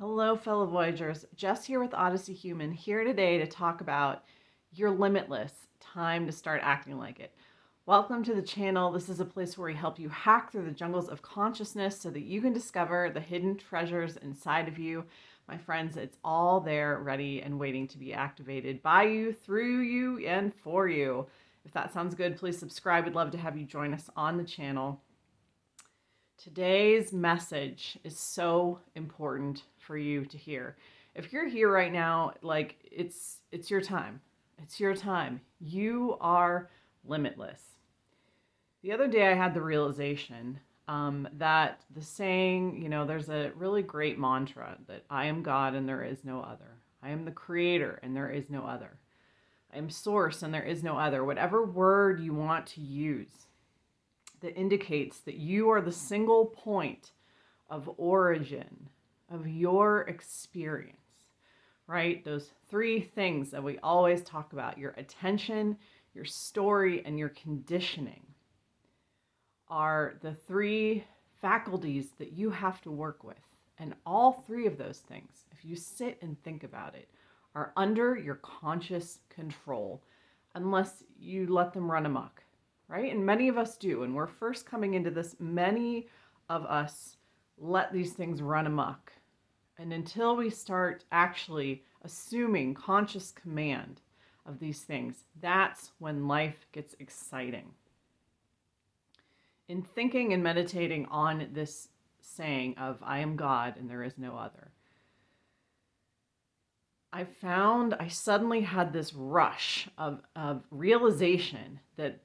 Hello, fellow Voyagers. Jess here with Odyssey Human, here today to talk about your limitless. Time to start acting like it. Welcome to the channel. This is a place where we help you hack through the jungles of consciousness so that you can discover the hidden treasures inside of you. My friends, it's all there, ready and waiting to be activated by you, through you, and for you. If that sounds good, please subscribe. We'd love to have you join us on the channel. Today's message is so important for you to hear. If you're here right now, like it's your time. It's your time. You are limitless. The other day I had the realization that the saying, there's a really great mantra that I am God and there is no other. I am the creator and there is no other. I am source and there is no other. Whatever word you want to use that indicates that you are the single point of origin of your experience, right? Those three things that we always talk about, your attention, your story, and your conditioning, are the three faculties that you have to work with. And all three of those things, if you sit and think about it, are under your conscious control unless you let them run amok. Right? And many of us do. And we're first coming into this, many of us let these things run amok. And until we start actually assuming conscious command of these things, that's when life gets exciting. In thinking and meditating on this saying of I am God and there is no other, I found I suddenly had this rush of realization that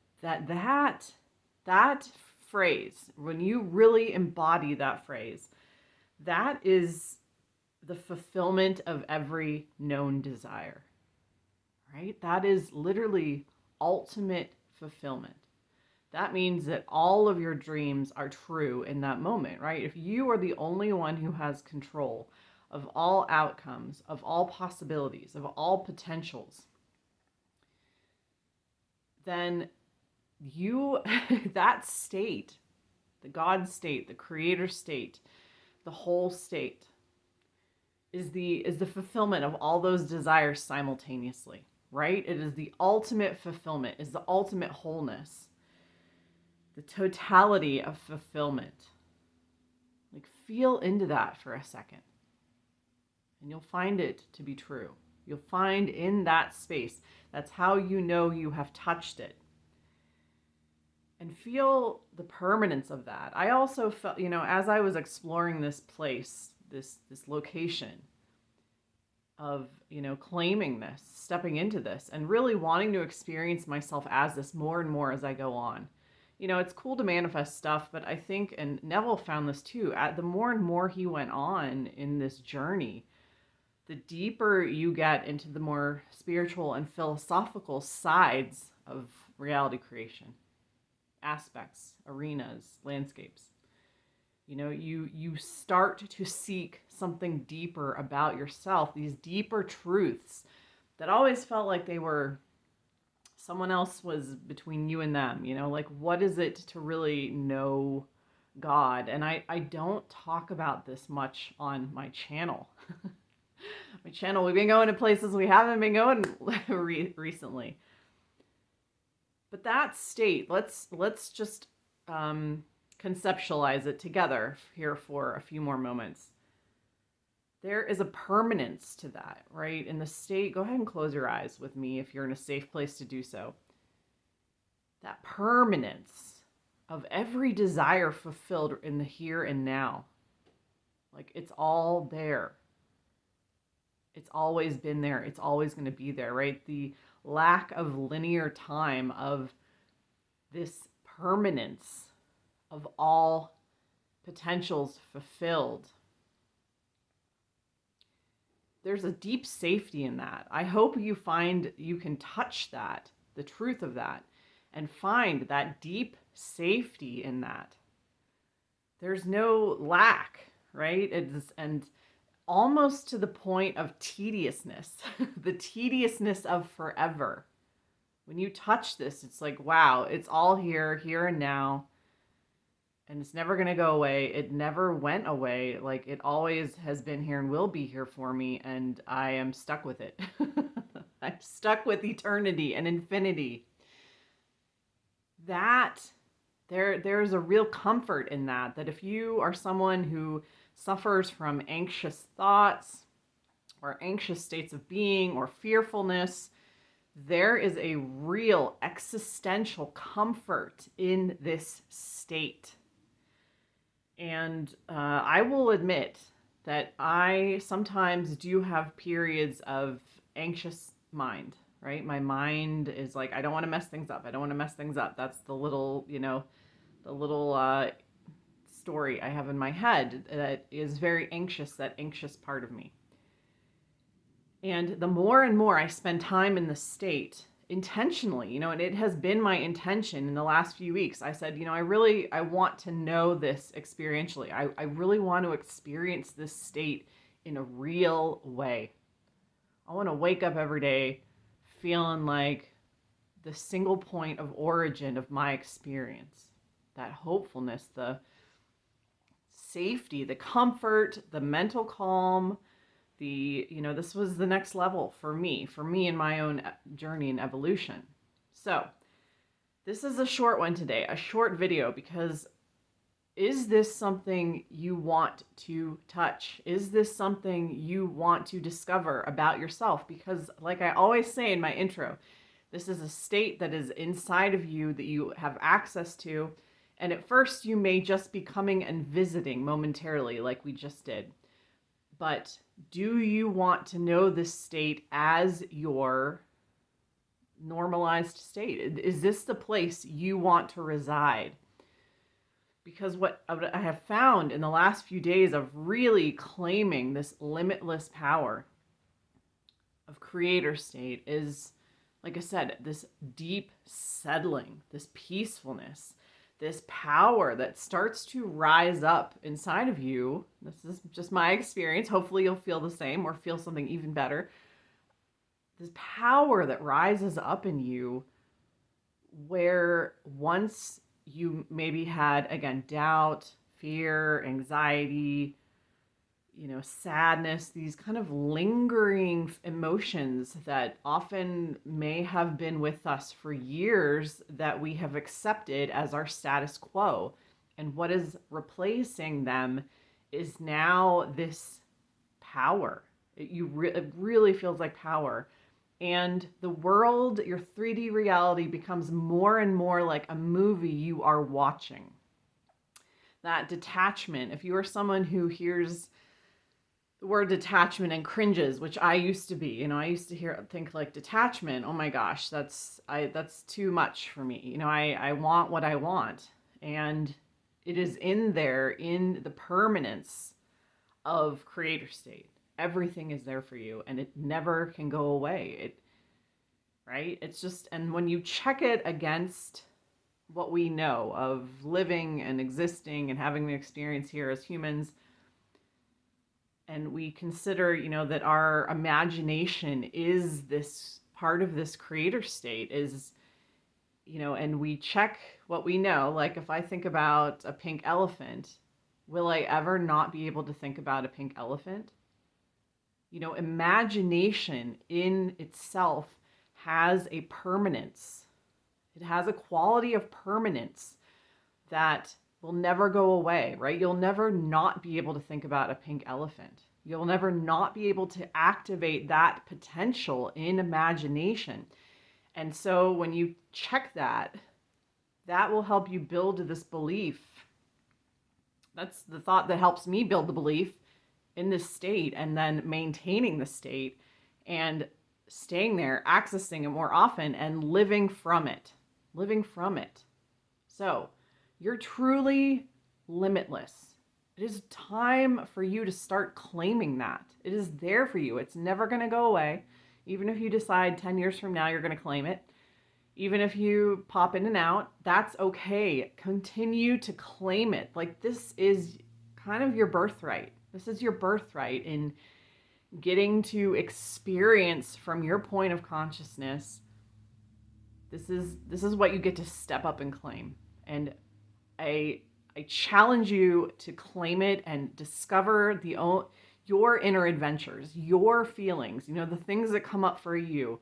phrase, when you really embody that phrase, that is the fulfillment of every known desire, right? That is literally ultimate fulfillment. That means that all of your dreams are true in that moment, right? If you are the only one who has control of all outcomes, of all possibilities, of all potentials, then you, that state, the God state, the creator state, the whole state is the fulfillment of all those desires simultaneously, right? It is the ultimate fulfillment, is the ultimate wholeness, the totality of fulfillment. Like, feel into that for a second and you'll find it to be true. You'll find in that space, that's how you know you have touched it. And feel the permanence of that. I also felt, as I was exploring this place, this location of, claiming this, stepping into this, and really wanting to experience myself as this more and more as I go on. It's cool to manifest stuff, but I think, and Neville found this too, the more and more he went on in this journey, the deeper you get into the more spiritual and philosophical sides of reality creation. Aspects, arenas, landscapes. You start to seek something deeper about yourself, these deeper truths that always felt like they were, someone else was between you and them, like what is it to really know God? And I don't talk about this much on my channel. My channel, we've been going to places we haven't been going recently. But that state, let's just conceptualize it together here for a few more moments. There is a permanence to that, right? In the state, go ahead and close your eyes with me if you're in a safe place to do so. That permanence of every desire fulfilled in the here and now. Like, it's all there. It's always been there. It's always going to be there, right? The lack of linear time of this permanence of all potentials fulfilled. There's a deep safety in that. I hope you find you can touch that, the truth of that, and find that deep safety in that. There's no lack, right? And almost to the point of tediousness, the tediousness of forever. When you touch this, it's like, wow, it's all here and now. and it's never going to go away. It never went away. Like, it always has been here and will be here for me, and I am stuck with it. I'm stuck with eternity and infinity. That there's a real comfort in that if you are someone who suffers from anxious thoughts or anxious states of being or fearfulness, there is a real existential comfort in this state. And I will admit that I sometimes do have periods of anxious mind, right? My mind is like, I don't want to mess things up. I don't want to mess things up. That's the little, the little story I have in my head that is very anxious, that anxious part of me. And the more and more I spend time in the state intentionally, and it has been my intention in the last few weeks. I said, I want to know this experientially. I really want to experience this state in a real way. I want to wake up every day feeling like the single point of origin of my experience, that hopefulness, the safety, the comfort, the mental calm, this was the next level for me in my own journey and evolution. So this is a short one today, a short video, because is this something you want to touch? Is this something you want to discover about yourself? Because like I always say in my intro, this is a state that is inside of you that you have access to. And at first you may just be coming and visiting momentarily like we just did. But do you want to know this state as your normalized state? Is this the place you want to reside? Because what I have found in the last few days of really claiming this limitless power of creator state is, like I said, this deep settling, this peacefulness, this power that starts to rise up inside of you. This is just my experience. Hopefully you'll feel the same or feel something even better. This power that rises up in you where once you maybe had, again, doubt, fear, anxiety, sadness, these kind of lingering emotions that often may have been with us for years that we have accepted as our status quo. And what is replacing them is now this power. It really feels like power. And the world, your 3D reality, becomes more and more like a movie you are watching. That detachment, if you are someone who hears the word detachment and cringes, which I used to be, I used to think like detachment. Oh my gosh, that's too much for me. I want what I want. And it is in there, in the permanence of creator state. Everything is there for you and it never can go away. Right? It's just, and when you check it against what we know of living and existing and having the experience here as humans, and we consider, that our imagination is this part of this creator state is, and we check what we know, like if I think about a pink elephant, will I ever not be able to think about a pink elephant? Imagination in itself has a permanence. It has a quality of permanence that will never go away, right? You'll never not be able to think about a pink elephant. You'll never not be able to activate that potential in imagination. And so when you check that will help you build this belief. That's the thought that helps me build the belief in this state, and then maintaining the state and staying there, accessing it more often and living from it. So you're truly limitless. It is time for you to start claiming that. It is there for you. It's never going to go away. Even if you decide 10 years from now you're going to claim it, even if you pop in and out, that's okay. Continue to claim it. Like, this is kind of your birthright. This is your birthright in getting to experience from your point of consciousness. This is what you get to step up and claim. And I I challenge you to claim it and discover your inner adventures, your feelings, the things that come up for you.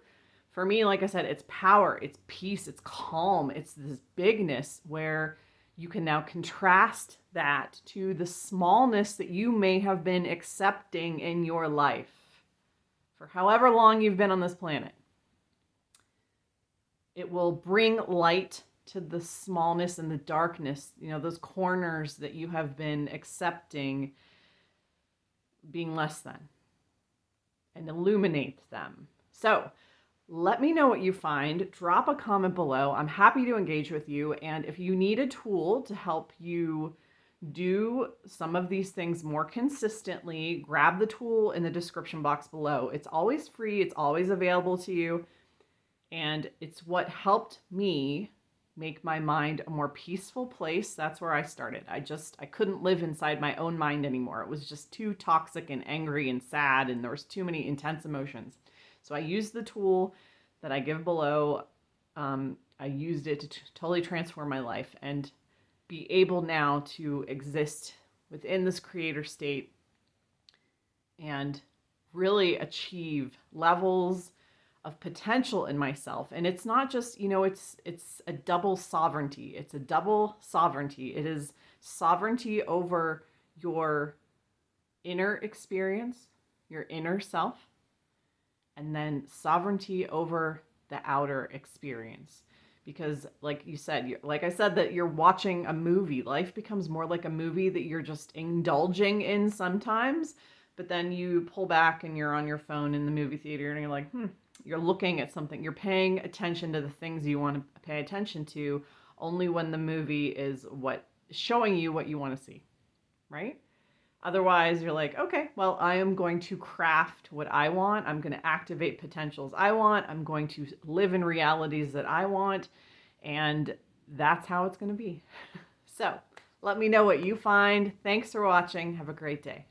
For me, like I said, it's power, it's peace, it's calm, it's this bigness where you can now contrast that to the smallness that you may have been accepting in your life for however long you've been on this planet. It will bring light to the smallness and the darkness, those corners that you have been accepting being less than, and illuminate them. So let me know what you find. Drop a comment below. I'm happy to engage with you. And if you need a tool to help you do some of these things more consistently, grab the tool in the description box below. It's always free. It's always available to you. And it's what helped me make my mind a more peaceful place. That's where I started. I couldn't live inside my own mind anymore. It was just too toxic and angry and sad, and there was too many intense emotions. So I used the tool that I give below. I used it to totally transform my life and be able now to exist within this creator state and really achieve levels of potential in myself. And it's not just, it's a double sovereignty. It's a double sovereignty. It is sovereignty over your inner experience, your inner self, and then sovereignty over the outer experience. Because like I said, that you're watching a movie. Life becomes more like a movie that you're just indulging in sometimes, but then you pull back and you're on your phone in the movie theater and you're like, you're looking at something. You're paying attention to the things you want to pay attention to only when the movie is showing you what you want to see, right? Otherwise, you're like, okay, well, I am going to craft what I want. I'm going to activate potentials I want. I'm going to live in realities that I want. And that's how it's going to be. So let me know what you find. Thanks for watching. Have a great day.